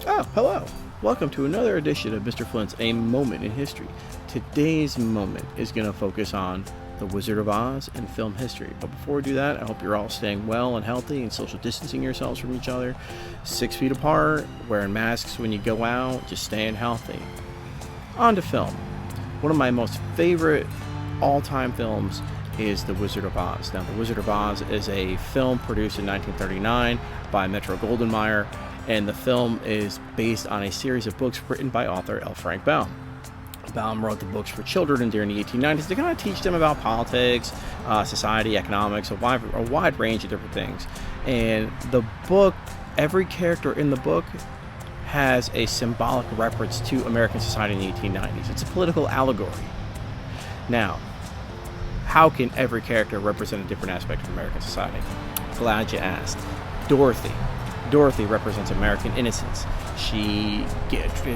Oh, hello. Welcome to another edition of Mr. Flint's A Moment in History. Today's moment is going to focus on the Wizard of Oz and film history. But before we do that, I hope you're all staying well and healthy and social distancing yourselves from each other. 6 feet apart, wearing masks when you go out, just staying healthy. On to film. One of my most favorite all-time films is The Wizard of Oz. Now, The Wizard of Oz is a film produced in 1939 by Metro-Goldwyn-Mayer, and the film is based on a series of books written by author L. Frank Baum. Baum wrote the books for children during the 1890s to kind of teach them about politics, society, economics, a wide range of different things. And the book, every character in the book has a symbolic reference to American society in the 1890s. It's a political allegory. Now, how can every character represent a different aspect of American society? Glad you asked. Dorothy represents American innocence. She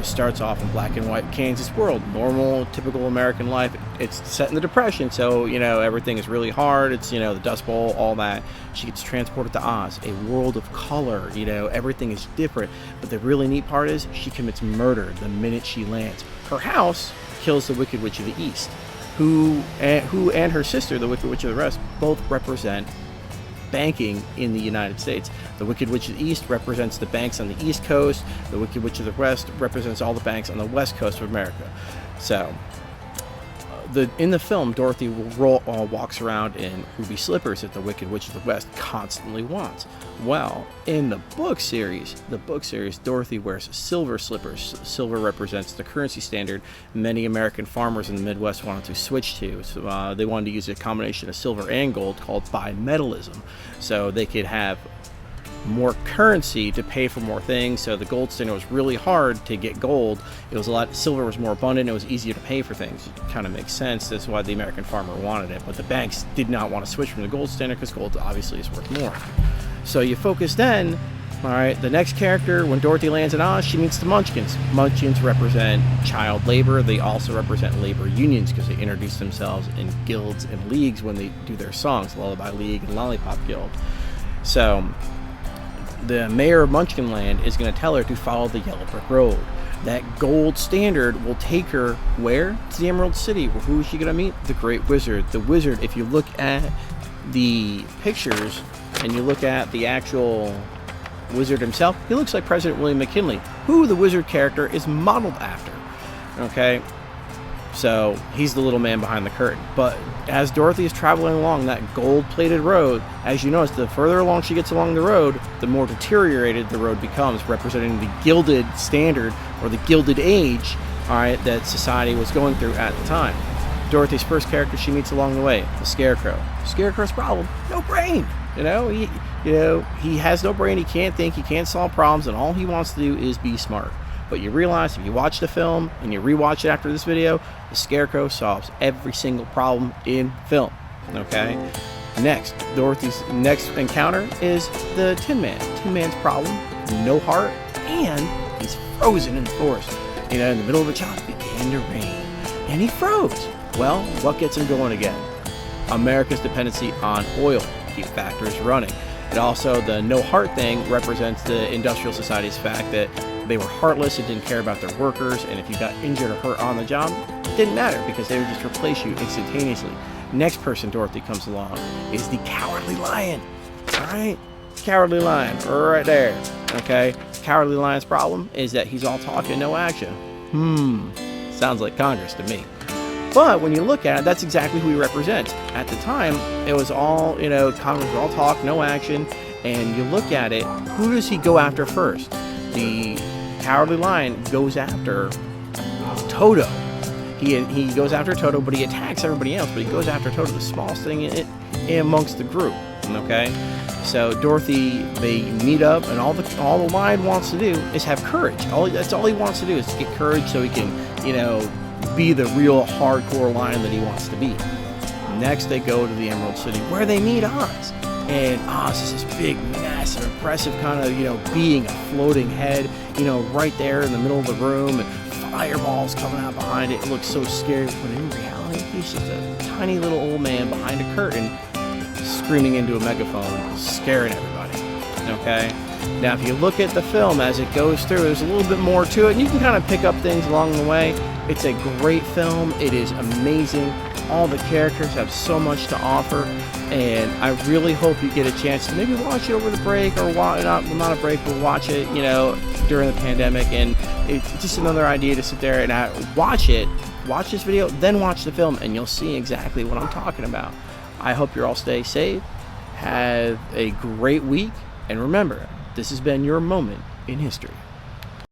starts off in black and white Kansas world, normal, typical American life. It's set in the Depression, so, everything is really hard. It's, the Dust Bowl, all that. She gets transported to Oz, a world of color. Everything is different. But the really neat part is she commits murder the minute she lands. Her house kills the Wicked Witch of the East, who and her sister, the Wicked Witch of the West, both represent banking in the United States. The Wicked Witch of the East represents the banks on the East Coast. The Wicked Witch of the West represents all the banks on the West Coast of America. So, in the film, Dorothy walks around in ruby slippers that the Wicked Witch of the West constantly wants. Well, in the book series, Dorothy wears silver slippers. Silver represents the currency standard many American farmers in the Midwest wanted to switch to. So they wanted to use a combination of silver and gold called bimetallism, so they could have more currency to pay for more things. So the gold standard was really hard to get gold. Silver was more abundant. It was easier to pay for things. It kind of makes sense. That's why the American farmer wanted it. But the banks did not want to switch from the gold standard because gold obviously is worth more. So you focus then, all right, the next character, when Dorothy lands in Oz, she meets the Munchkins. Munchkins represent child labor. They also represent labor unions because they introduce themselves in guilds and leagues when they do their songs, Lullaby League and Lollipop Guild. So the mayor of Munchkinland is going to tell her to follow the yellow brick road. That gold standard will take her where? To the Emerald City. Well, who is she going to meet? The Great Wizard. The Wizard, if you look at the pictures and you look at the actual wizard himself, he looks like President William McKinley, who the wizard character is modeled after. Okay? So he's the little man behind the curtain. But as Dorothy is traveling along that gold-plated road, as you notice, the further along she gets along the road, the more deteriorated the road becomes, representing the gilded standard or the gilded age, all right, that society was going through at the time. Dorothy's first character she meets along the way, the Scarecrow. Scarecrow's problem: no brain. He has no brain. He can't think. He can't solve problems, and all he wants to do is be smart. But you realize if you watch the film and you rewatch it after this video, the Scarecrow solves every single problem in film. Okay? Next, Dorothy's next encounter is the Tin Man. Tin Man's problem: no heart, and he's frozen in the forest. In the middle of a chop, it began to rain, and he froze. Well, what gets him going again? America's dependency on oil to keep factories running. And also, the no heart thing represents the industrial society's fact that they were heartless and didn't care about their workers, and if you got injured or hurt on the job, it didn't matter because they would just replace you instantaneously. Next person Dorothy comes along is the Cowardly Lion. Alright? Cowardly Lion, right there. Okay? Cowardly Lion's problem is that he's all talk and no action. Sounds like Congress to me. But when you look at it, that's exactly who he represents. At the time, it was all, Congress was all talk, no action. And you look at it, who does he go after first? The Cowardly Lion goes after Toto. He goes after Toto, but he attacks everybody else. But he goes after Toto, the smallest thing in amongst the group. Okay, so Dorothy, they meet up, and all the Lion wants to do is have courage. That's all he wants to do is to get courage, so he can, be the real hardcore Lion that he wants to be. Next, they go to the Emerald City, where they meet Oz. And Oz is this big, massive, impressive kind of, being, a floating head, right there in the middle of the room, and fireballs coming out behind it. It looks so scary, but in reality, he's just a tiny little old man behind a curtain, screaming into a megaphone, scaring everybody. Okay? Now, if you look at the film as it goes through, there's a little bit more to it, and you can kind of pick up things along the way. It's a great film. It is amazing. All the characters have so much to offer, and I really hope you get a chance to maybe watch it over the break, or not a break, but watch it, during the pandemic. And it's just another idea to sit there and watch this video, then watch the film, and you'll see exactly what I'm talking about. I hope you all stay safe, have a great week, and remember, this has been your moment in history.